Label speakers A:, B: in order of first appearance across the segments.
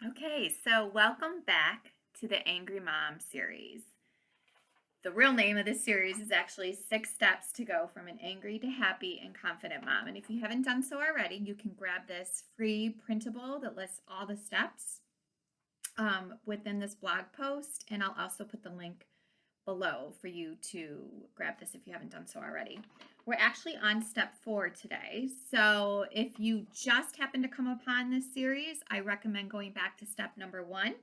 A: Okay, so welcome back to the Angry Mom series. The real name of this series is actually 6 Steps to Go from an Angry to Happy and Confident Mom. And if you haven't done so already, you can grab this free printable that lists all the steps within this blog post. And I'll also put the link below for you to grab this if you haven't done so already. We're actually on step 4 today. So if you just happen to come upon this series, I recommend going back to step number 1.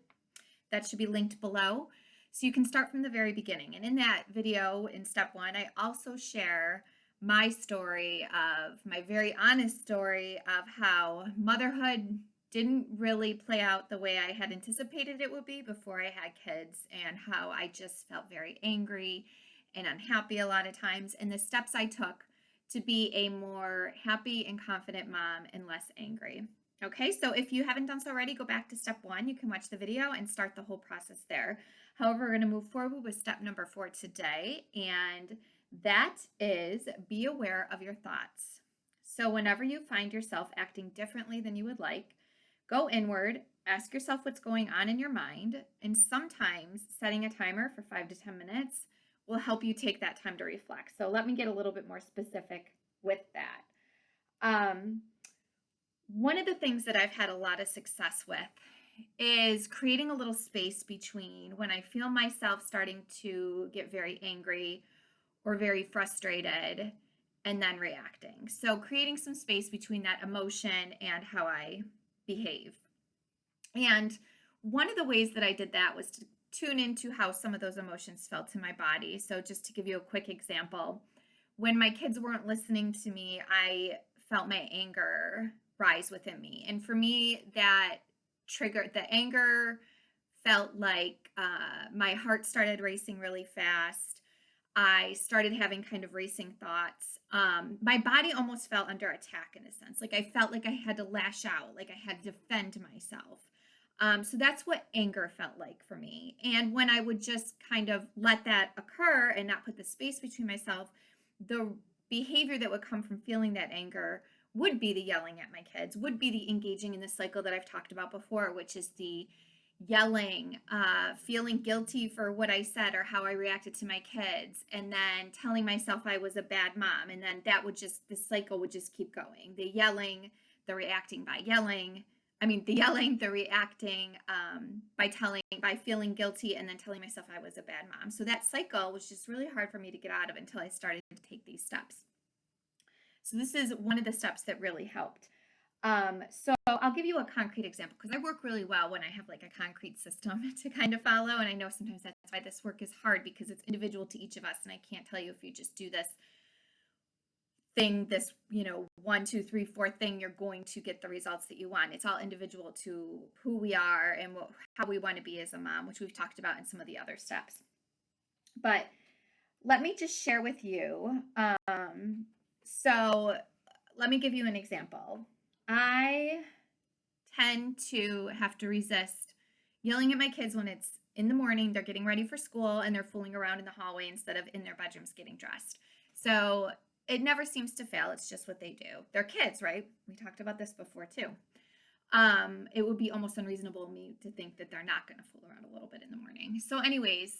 A: That should be linked below. So you can start from the very beginning. And in that video in step 1, I also share my story of my very honest story of how motherhood didn't really play out the way I had anticipated it would be before I had kids, and how I just felt very angry and unhappy a lot of times, and the steps I took to be a more happy and confident mom and less angry. Okay, so if you haven't done so already, go back to step 1. You can watch the video and start the whole process there. However, we're going to move forward with step number 4 today, and that is be aware of your thoughts. So whenever you find yourself acting differently than you would like, go inward, ask yourself what's going on in your mind, and sometimes setting a timer for 5 to 10 minutes will help you take that time to reflect. So let me get a little bit more specific with that. One of the things that I've had a lot of success with is creating a little space between when I feel myself starting to get very angry or very frustrated and then reacting. So creating some space between that emotion and how I behave. And one of the ways that I did that was to tune into how some of those emotions felt in my body. So just to give you a quick example, when my kids weren't listening to me, I felt my anger rise within me. And for me, that triggered the anger, felt like my heart started racing really fast. I started having kind of racing thoughts. My body almost felt under attack in a sense. Like I felt like I had to lash out, like I had to defend myself. So that's what anger felt like for me. And when I would just kind of let that occur and not put the space between myself, the behavior that would come from feeling that anger would be the yelling at my kids, would be the engaging in the cycle that I've talked about before, which is the yelling, feeling guilty for what I said or how I reacted to my kids, and then telling myself I was a bad mom. And then that would just, the cycle would just keep going. The yelling, the reacting by yelling. The yelling, the reacting by feeling guilty, and then telling myself I was a bad mom. So that cycle was just really hard for me to get out of until I started to take these steps. So this is one of the steps that really helped. So I'll give you a concrete example because I work really well when I have like a concrete system to kind of follow. And I know sometimes that's why this work is hard, because it's individual to each of us. And I can't tell you if you just do this thing, this, 1, 2, 3, 4 thing, you're going to get the results that you want. It's all individual to who we are and how we want to be as a mom, which we've talked about in some of the other steps. But let me just share with you. So let me give you an example. I tend to have to resist yelling at my kids when it's in the morning, they're getting ready for school, and they're fooling around in the hallway instead of in their bedrooms getting dressed. So it never seems to fail. It's just what they do. They're kids, right? We talked about this before too. It would be almost unreasonable of me to think that they're not going to fool around a little bit in the morning. So anyways,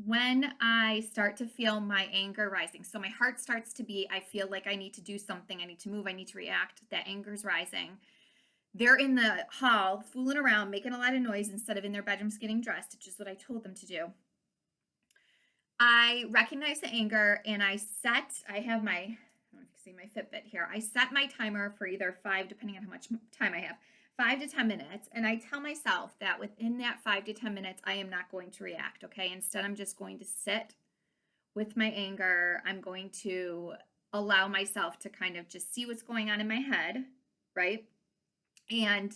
A: when I start to feel my anger rising, so my heart starts to beat, I feel like I need to do something, I need to move, I need to react, that anger's rising. They're in the hall fooling around, making a lot of noise instead of in their bedrooms getting dressed, which is what I told them to do. I recognize the anger and I have my, I don't know if you can see my Fitbit here. I set my timer for either 5, depending on how much time I have, 5 to 10 minutes. And I tell myself that within that 5 to 10 minutes, I am not going to react. Okay. Instead, I'm just going to sit with my anger. I'm going to allow myself to kind of just see what's going on in my head. Right. And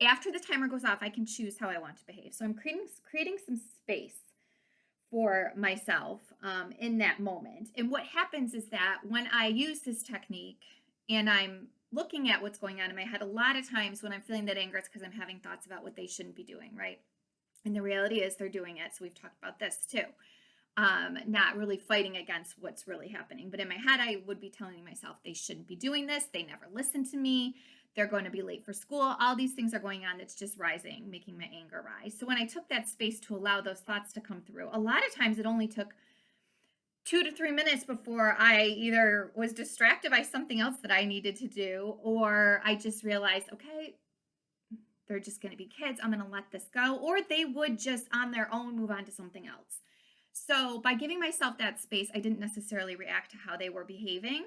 A: after the timer goes off, I can choose how I want to behave. So I'm creating some space for myself in that moment. And what happens is that when I use this technique and I'm looking at what's going on in my head, a lot of times when I'm feeling that anger, it's because I'm having thoughts about what they shouldn't be doing, right? And the reality is they're doing it. So we've talked about this too. Not really fighting against what's really happening. But in my head, I would be telling myself they shouldn't be doing this. They never listen to me. they're going to be late for school. All these things are going on that's just rising, making my anger rise. So when I took that space to allow those thoughts to come through, a lot of times it only took 2 to 3 minutes before I either was distracted by something else that I needed to do, or I just realized, okay, they're just going to be kids. I'm going to let this go. Or they would just on their own move on to something else. So by giving myself that space, I didn't necessarily react to how they were behaving.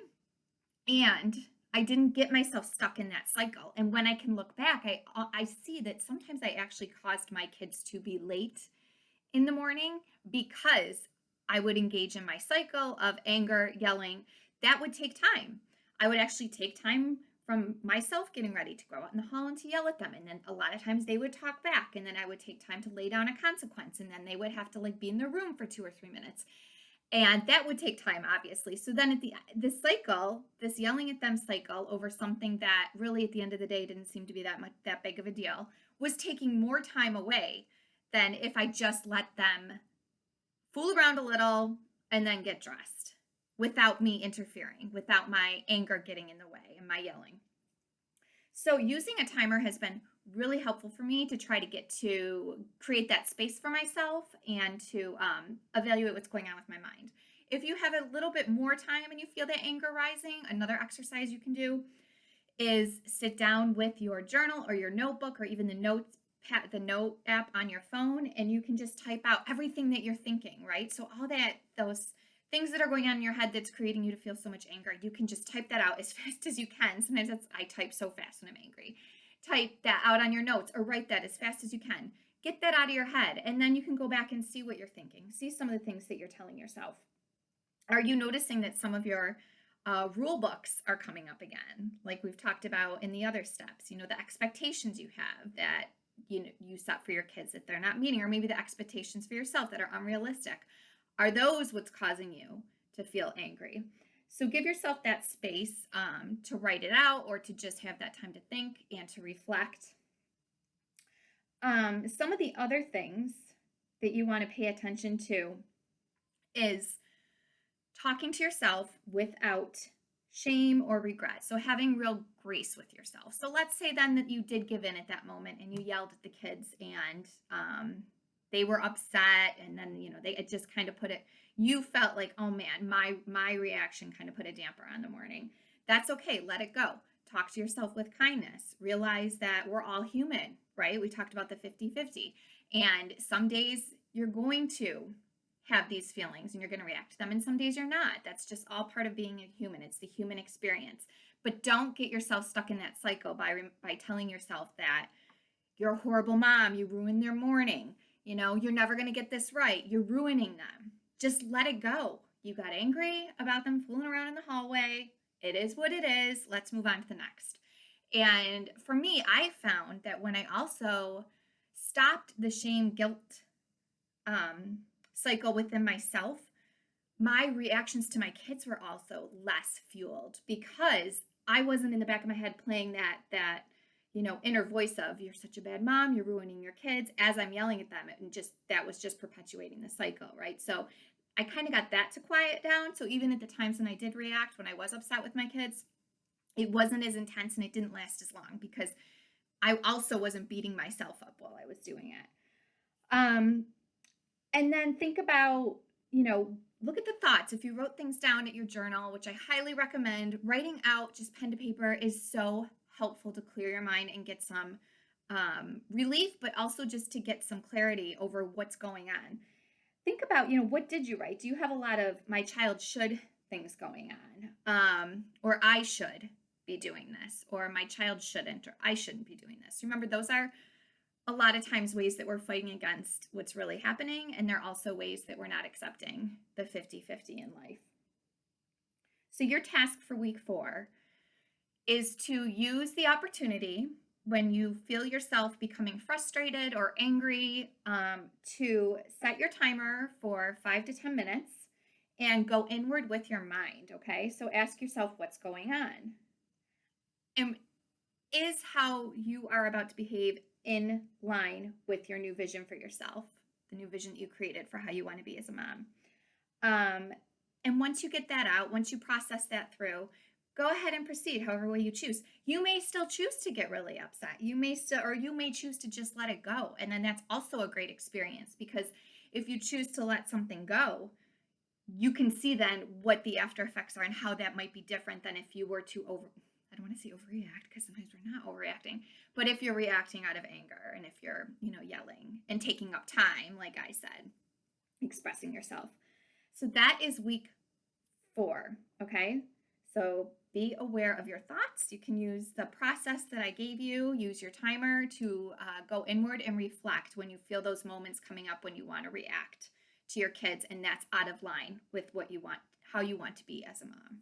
A: And I didn't get myself stuck in that cycle. And when I can look back, I see that sometimes I actually caused my kids to be late in the morning because I would engage in my cycle of anger, yelling. That would take time. I would actually take time from myself getting ready to go out in the hall and to yell at them. And then a lot of times they would talk back. And then I would take time to lay down a consequence. And then they would have to like be in the room for 2 or 3 minutes. And that would take time, obviously. So then at this cycle, this yelling at them cycle over something that really at the end of the day didn't seem to be that big of a deal, was taking more time away than if I just let them fool around a little and then get dressed without me interfering, without my anger getting in the way and my yelling. So using a timer has been really helpful for me to try to create that space for myself and to evaluate what's going on with my mind. If you have a little bit more time and you feel that anger rising, another exercise you can do is sit down with your journal or your notebook or even the note app on your phone, and you can just type out everything that you're thinking, right? So all those things that are going on in your head that's creating you to feel so much anger, you can just type that out as fast as you can. Sometimes I type so fast when I'm angry. Type that out on your notes or write that as fast as you can. Get that out of your head, and then you can go back and see what you're thinking. See some of the things that you're telling yourself. Are you noticing that some of your rule books are coming up again, like we've talked about in the other steps? The expectations you have that you set for your kids that they're not meeting, or maybe the expectations for yourself that are unrealistic. Are those what's causing you to feel angry? So give yourself that space to write it out or to just have that time to think and to reflect. Some of the other things that you want to pay attention to is talking to yourself without shame or regret. So having real grace with yourself. So let's say then that you did give in at that moment and you yelled at the kids and they were upset, and then it just kind of you felt like, oh man, my reaction kind of put a damper on the morning. That's okay. Let it go. Talk to yourself with kindness. Realize that we're all human, right? We talked about the 50-50. And some days you're going to have these feelings and you're going to react to them, and some days you're not. That's just all part of being a human. It's the human experience. But don't get yourself stuck in that cycle by telling yourself that you're a horrible mom, you ruined their morning, you're never going to get this right, you're ruining them. Just let it go. You got angry about them fooling around in the hallway. It is what it is. Let's move on to the next. And for me, I found that when I also stopped the shame guilt cycle within myself, my reactions to my kids were also less fueled because I wasn't in the back of my head playing that inner voice of, you're such a bad mom, you're ruining your kids, as I'm yelling at them. And that was just perpetuating the cycle, right? So I kind of got that to quiet down. So even at the times when I did react, when I was upset with my kids, it wasn't as intense and it didn't last as long because I also wasn't beating myself up while I was doing it. And then think about, look at the thoughts. If you wrote things down at your journal, which I highly recommend, writing out just pen to paper is so helpful to clear your mind and get some relief, but also just to get some clarity over what's going on. Think about, what did you write? Do you have a lot of my child should things going on? Or I should be doing this, or my child shouldn't, or I shouldn't be doing this. Remember, those are a lot of times ways that we're fighting against what's really happening, and they're also ways that we're not accepting the 50-50 in life. So your task for week 4 is to use the opportunity when you feel yourself becoming frustrated or angry to set your timer for 5 to 10 minutes and go inward with your mind, okay? So ask yourself what's going on. And is how you are about to behave in line with your new vision for yourself, the new vision that you created for how you want to be as a mom? And once you get that out, once you process that through, Go ahead and proceed however way you choose. You may still choose to get really upset. You may still, or you may choose to just let it go. And then that's also a great experience because if you choose to let something go, you can see then what the after effects are and how that might be different than if you were to I don't want to say overreact because sometimes we're not overreacting, but if you're reacting out of anger and if you're, yelling and taking up time, like I said, expressing yourself. So that is week 4. Okay. So be aware of your thoughts. You can use the process that I gave you, use your timer to go inward and reflect when you feel those moments coming up when you want to react to your kids and that's out of line with what you want, how you want to be as a mom.